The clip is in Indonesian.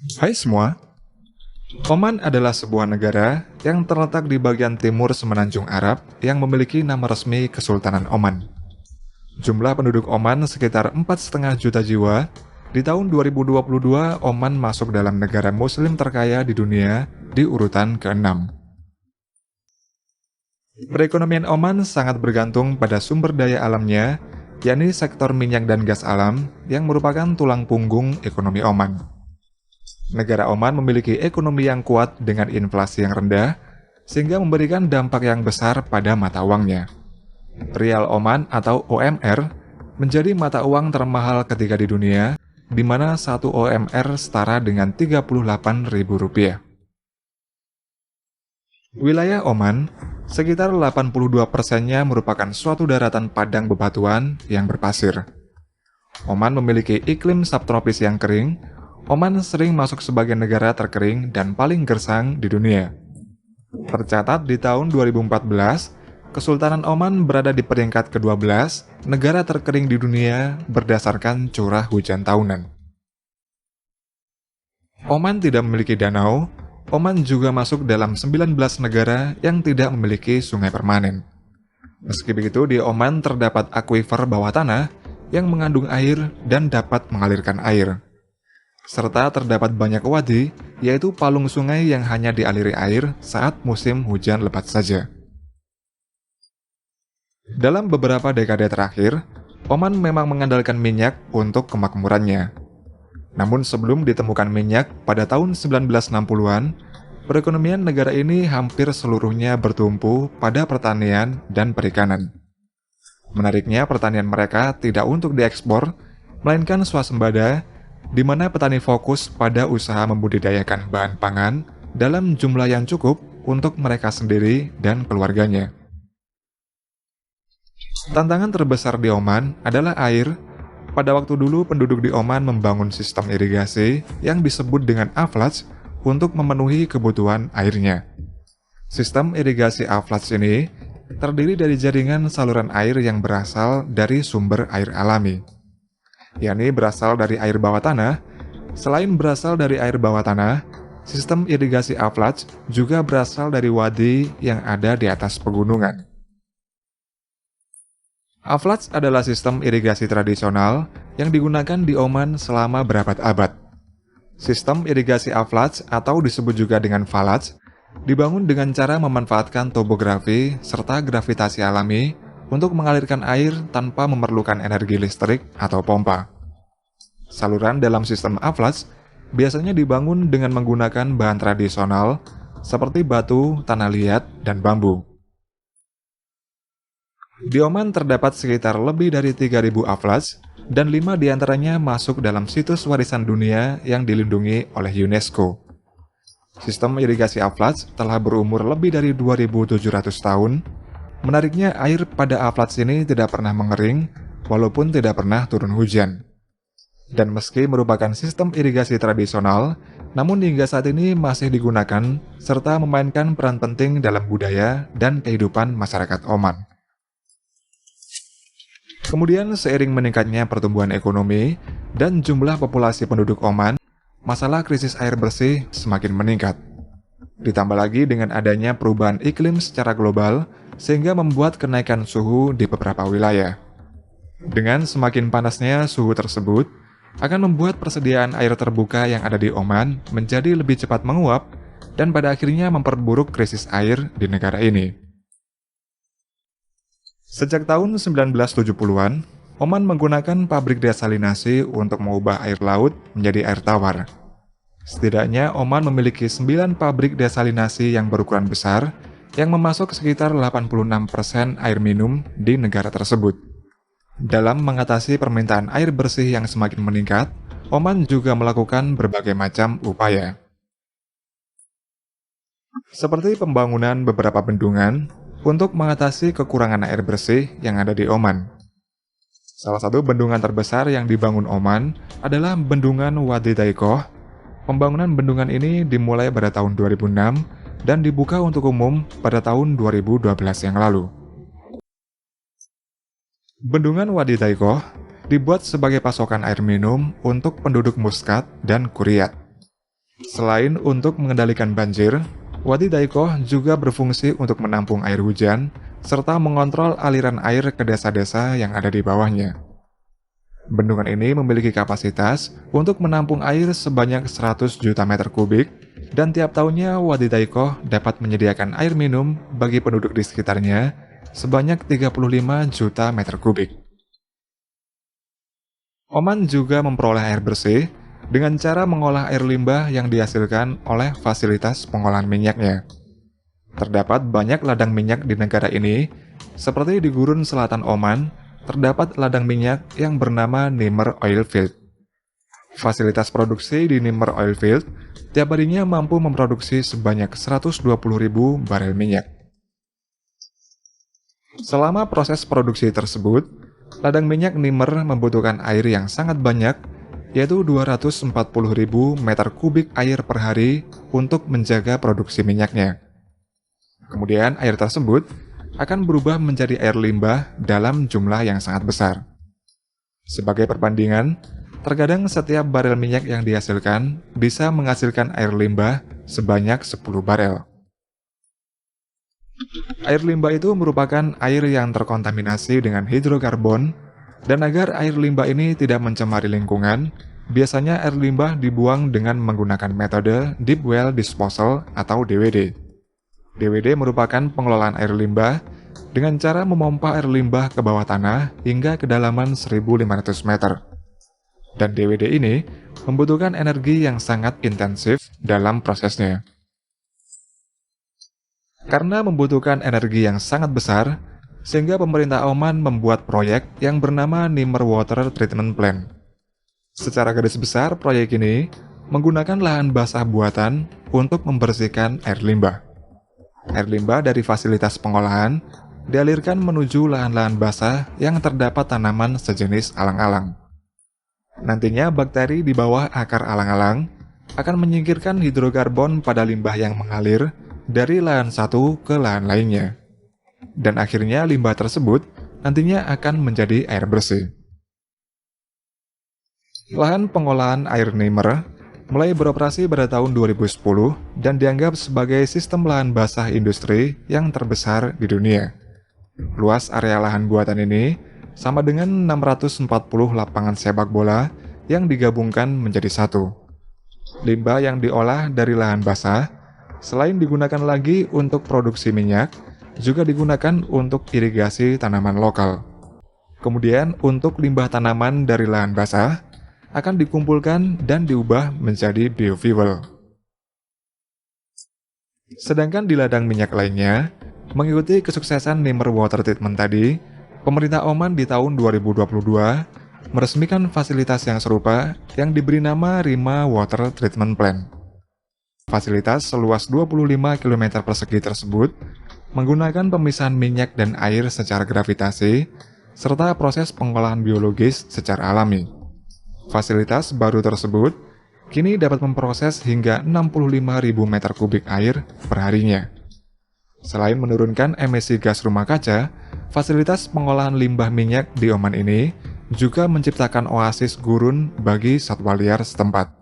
Hai semua, Oman adalah sebuah negara yang terletak di bagian timur Semenanjung Arab yang memiliki nama resmi Kesultanan Oman. Jumlah penduduk Oman sekitar 4,5 juta jiwa. Di tahun 2022, Oman masuk dalam negara muslim terkaya di dunia di urutan ke-6. Perekonomian Oman sangat bergantung pada sumber daya alamnya, yakni sektor minyak dan gas alam yang merupakan tulang punggung ekonomi Oman. Negara Oman memiliki ekonomi yang kuat dengan inflasi yang rendah, sehingga memberikan dampak yang besar pada mata uangnya. Rial Oman atau OMR menjadi mata uang termahal ketiga di dunia, di mana 1 OMR setara dengan Rp38.000. Wilayah Oman, sekitar 82%-nya merupakan suatu daratan padang bebatuan yang berpasir. Oman memiliki iklim subtropis yang kering. Oman sering masuk sebagai negara terkering dan paling gersang di dunia. Tercatat di tahun 2014, Kesultanan Oman berada di peringkat ke-12 negara terkering di dunia berdasarkan curah hujan tahunan. Oman tidak memiliki danau. Oman juga masuk dalam 19 negara yang tidak memiliki sungai permanen. Meski begitu, di Oman terdapat akuifer bawah tanah yang mengandung air dan dapat mengalirkan air. Serta terdapat banyak wadi, yaitu palung sungai yang hanya dialiri air saat musim hujan lebat saja. Dalam beberapa dekade terakhir, Oman memang mengandalkan minyak untuk kemakmurannya. Namun sebelum ditemukan minyak pada tahun 1960-an, perekonomian negara ini hampir seluruhnya bertumpu pada pertanian dan perikanan. Menariknya, pertanian mereka tidak untuk diekspor, melainkan swasembada, di mana petani fokus pada usaha membudidayakan bahan pangan dalam jumlah yang cukup untuk mereka sendiri dan keluarganya. Tantangan terbesar di Oman adalah air. Pada waktu dulu, penduduk di Oman membangun sistem irigasi yang disebut dengan aflaj untuk memenuhi kebutuhan airnya. Sistem irigasi aflaj ini terdiri dari jaringan saluran air yang berasal dari sumber air alami, yakni berasal dari air bawah tanah. Selain berasal dari air bawah tanah, sistem irigasi aflaj juga berasal dari wadi yang ada di atas pegunungan. Aflaj adalah sistem irigasi tradisional yang digunakan di Oman selama berabad-abad. Sistem irigasi aflaj atau disebut juga dengan falaj dibangun dengan cara memanfaatkan topografi serta gravitasi alami untuk mengalirkan air tanpa memerlukan energi listrik atau pompa. Saluran dalam sistem aflaj biasanya dibangun dengan menggunakan bahan tradisional seperti batu, tanah liat, dan bambu. Di Oman terdapat sekitar lebih dari 3.000 aflaj, dan 5 diantaranya masuk dalam situs warisan dunia yang dilindungi oleh UNESCO. Sistem irigasi aflaj telah berumur lebih dari 2.700 tahun. Menariknya, air pada aflaj ini tidak pernah mengering, walaupun tidak pernah turun hujan. Dan meski merupakan sistem irigasi tradisional, namun hingga saat ini masih digunakan, serta memainkan peran penting dalam budaya dan kehidupan masyarakat Oman. Kemudian, seiring meningkatnya pertumbuhan ekonomi dan jumlah populasi penduduk Oman, masalah krisis air bersih semakin meningkat. Ditambah lagi dengan adanya perubahan iklim secara global, sehingga membuat kenaikan suhu di beberapa wilayah. Dengan semakin panasnya suhu tersebut, akan membuat persediaan air terbuka yang ada di Oman menjadi lebih cepat menguap, dan pada akhirnya memperburuk krisis air di negara ini. Sejak tahun 1970-an, Oman menggunakan pabrik desalinasi untuk mengubah air laut menjadi air tawar. Setidaknya, Oman memiliki 9 pabrik desalinasi yang berukuran besar, yang memasok sekitar 86% air minum di negara tersebut. Dalam mengatasi permintaan air bersih yang semakin meningkat, Oman juga melakukan berbagai macam upaya. Seperti pembangunan beberapa bendungan, untuk mengatasi kekurangan air bersih yang ada di Oman. Salah satu bendungan terbesar yang dibangun Oman adalah Bendungan Wadi Daikoh. Pembangunan bendungan ini dimulai pada tahun 2006 dan dibuka untuk umum pada tahun 2012 yang lalu. Bendungan Wadi Daikoh dibuat sebagai pasokan air minum untuk penduduk Muscat dan Kuryat. Selain untuk mengendalikan banjir, Wadi Daikoh juga berfungsi untuk menampung air hujan serta mengontrol aliran air ke desa-desa yang ada di bawahnya. Bendungan ini memiliki kapasitas untuk menampung air sebanyak 100 juta meter kubik, dan tiap tahunnya Wadi Daikoh dapat menyediakan air minum bagi penduduk di sekitarnya sebanyak 35 juta meter kubik. Oman juga memperoleh air bersih dengan cara mengolah air limbah yang dihasilkan oleh fasilitas pengolahan minyaknya. Terdapat banyak ladang minyak di negara ini, seperti di gurun selatan Oman, terdapat ladang minyak yang bernama Nimr Oil Field. Fasilitas produksi di Nimr Oil Field tiap harinya mampu memproduksi sebanyak 120.000 barel minyak. Selama proses produksi tersebut, ladang minyak Nimr membutuhkan air yang sangat banyak, yaitu 240.000 meter kubik air per hari untuk menjaga produksi minyaknya. Kemudian air tersebut akan berubah menjadi air limbah dalam jumlah yang sangat besar. Sebagai perbandingan, terkadang setiap barel minyak yang dihasilkan bisa menghasilkan air limbah sebanyak 10 barel. Air limbah itu merupakan air yang terkontaminasi dengan hidrokarbon, dan agar air limbah ini tidak mencemari lingkungan, biasanya air limbah dibuang dengan menggunakan metode Deep Well Disposal atau DWD. DWD merupakan pengelolaan air limbah dengan cara memompa air limbah ke bawah tanah hingga kedalaman 1.500 meter. Dan DWD ini membutuhkan energi yang sangat intensif dalam prosesnya. Karena membutuhkan energi yang sangat besar, sehingga pemerintah Oman membuat proyek yang bernama Nimr Water Treatment Plant. Secara garis besar, proyek ini menggunakan lahan basah buatan untuk membersihkan air limbah. Air limbah dari fasilitas pengolahan dialirkan menuju lahan-lahan basah yang terdapat tanaman sejenis alang-alang. Nantinya bakteri di bawah akar alang-alang akan menyingkirkan hidrokarbon pada limbah yang mengalir dari lahan satu ke lahan lainnya. Dan akhirnya limbah tersebut nantinya akan menjadi air bersih. Lahan pengolahan air Nimr mulai beroperasi pada tahun 2010 dan dianggap sebagai sistem lahan basah industri yang terbesar di dunia. Luas area lahan buatan ini sama dengan 640 lapangan sepak bola yang digabungkan menjadi satu. Limbah yang diolah dari lahan basah, selain digunakan lagi untuk produksi minyak, juga digunakan untuk irigasi tanaman lokal. Kemudian untuk limbah tanaman dari lahan basah, akan dikumpulkan dan diubah menjadi biofuel. Sedangkan di ladang minyak lainnya, mengikuti kesuksesan Nimr Water Treatment tadi, pemerintah Oman di tahun 2022 meresmikan fasilitas yang serupa yang diberi nama Rima Water Treatment Plant. Fasilitas seluas 25 km persegi tersebut menggunakan pemisahan minyak dan air secara gravitasi serta proses pengolahan biologis secara alami. Fasilitas baru tersebut kini dapat memproses hingga 65.000 meter kubik air per harinya. Selain menurunkan emisi gas rumah kaca, fasilitas pengolahan limbah minyak di Oman ini juga menciptakan oasis gurun bagi satwa liar setempat.